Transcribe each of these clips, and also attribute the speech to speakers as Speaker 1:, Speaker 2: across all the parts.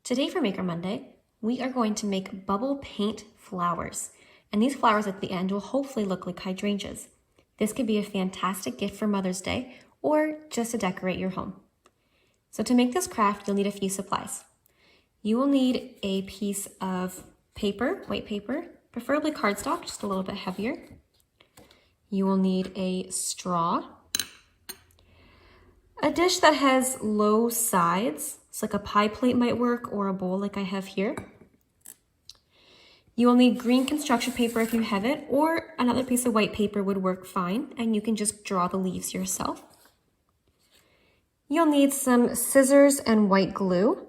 Speaker 1: Today for Maker Monday, we are going to make bubble paint flowers. And these flowers at the end will hopefully look like hydrangeas. This could be a fantastic gift for Mother's Day or just to decorate your home. So to make this craft, you'll need a few supplies. You will need a piece of paper, white paper, preferably cardstock, just a little bit heavier. You will need a straw, a dish that has low sides, so like a pie plate might work, or a bowl like I have here. You will need green construction paper if you have it, or another piece of white paper would work fine, and you can just draw the leaves yourself. You'll need some scissors and white glue,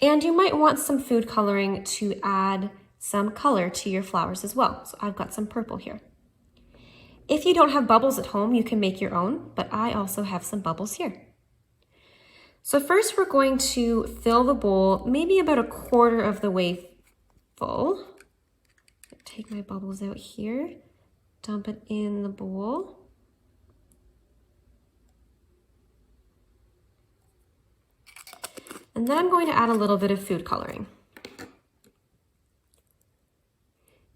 Speaker 1: and you might want some food coloring to add some color to your flowers as well. So I've got some purple here. If you don't have bubbles at home, you can make your own, but I also have some bubbles here. So first we're going to fill the bowl maybe about a quarter of the way full. Take my bubbles out here, dump it in the bowl. And then I'm going to add a little bit of food coloring.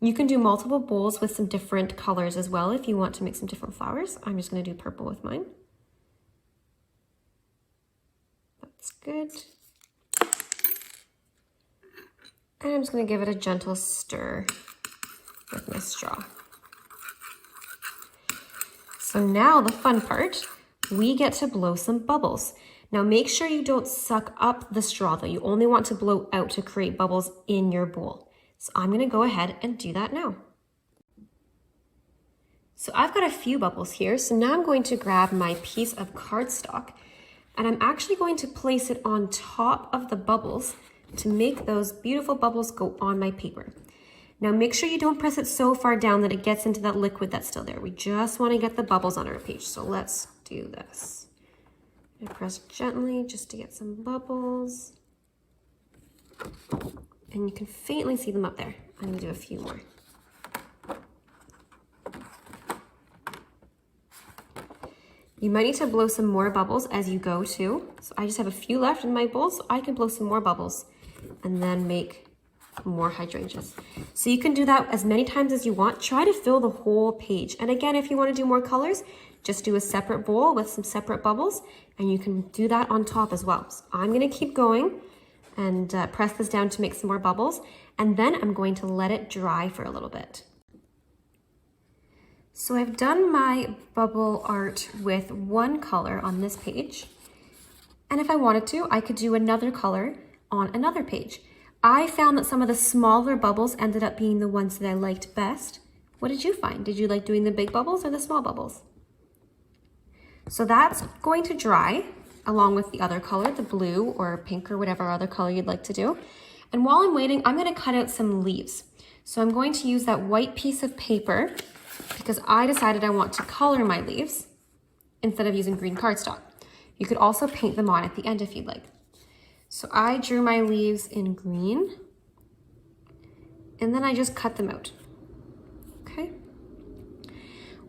Speaker 1: You can do multiple bowls with some different colors as well if you want to make some different flowers. I'm just going to do purple with mine. That's good. And I'm just going to give it a gentle stir with my straw. So now the fun part, we get to blow some bubbles. Now make sure you don't suck up the straw though. You only want to blow out to create bubbles in your bowl. So I'm going to go ahead and do that now. So I've got a few bubbles here. So now I'm going to grab my piece of cardstock and I'm actually going to place it on top of the bubbles to make those beautiful bubbles go on my paper. Now make sure you don't press it so far down that it gets into that liquid that's still there. We just want to get the bubbles on our page. So let's do this. I press gently just to get some bubbles. And you can faintly see them up there. I'm going to do a few more. You might need to blow some more bubbles as you go too. So I just have a few left in my bowl, so I can blow some more bubbles and then make more hydrangeas. So you can do that as many times as you want. Try to fill the whole page. And again, if you want to do more colors, just do a separate bowl with some separate bubbles and you can do that on top as well. So I'm going to keep going and press this down to make some more bubbles. And then I'm going to let it dry for a little bit. So I've done my bubble art with one color on this page. And if I wanted to, I could do another color on another page. I found that some of the smaller bubbles ended up being the ones that I liked best. What did you find? Did you like doing the big bubbles or the small bubbles? So that's going to dry along with the other color, the blue or pink or whatever other color you'd like to do. And while I'm waiting, I'm going to cut out some leaves. So I'm going to use that white piece of paper because I decided I want to color my leaves instead of using green cardstock. You could also paint them on at the end if you'd like. So I drew my leaves in green and then I just cut them out. Okay.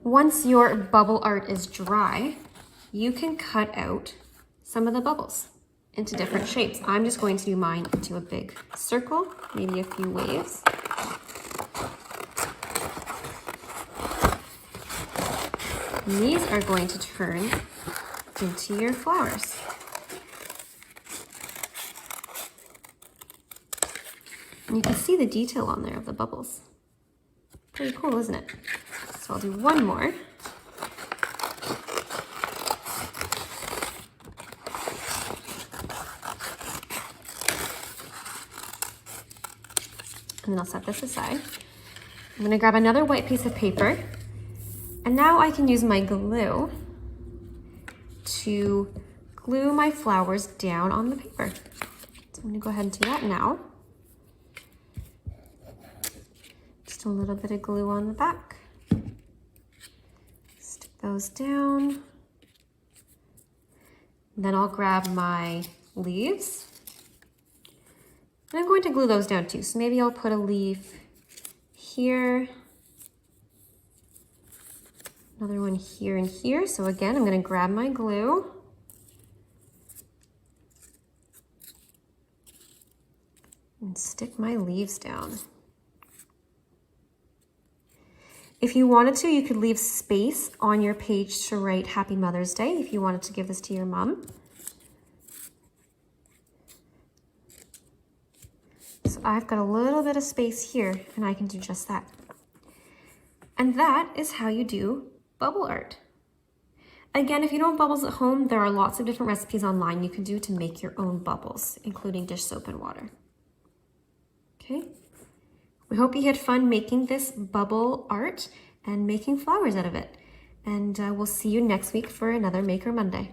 Speaker 1: Once your bubble art is dry, you can cut out some of the bubbles into different shapes. I'm just going to do mine into a big circle, maybe a few waves. And these are going to turn into your flowers. And you can see the detail on there of the bubbles. Pretty cool, isn't it? So I'll do one more. And then I'll set this aside. I'm going to grab another white piece of paper. And now I can use my glue to glue my flowers down on the paper. So I'm going to go ahead and do that now. Just a little bit of glue on the back. Stick those down. And then I'll grab my leaves. And I'm going to glue those down too. So maybe I'll put a leaf here, another one here and here. So again, I'm going to grab my glue and stick my leaves down. If you wanted to, you could leave space on your page to write Happy Mother's Day if you wanted to give this to your mom. So I've got a little bit of space here and I can do just that. And that is how you do bubble art. Again, if you don't have bubbles at home, there are lots of different recipes online you can do to make your own bubbles, including dish soap and water. Okay? We hope you had fun making this bubble art and making flowers out of it. And we'll see you next week for another Maker Monday.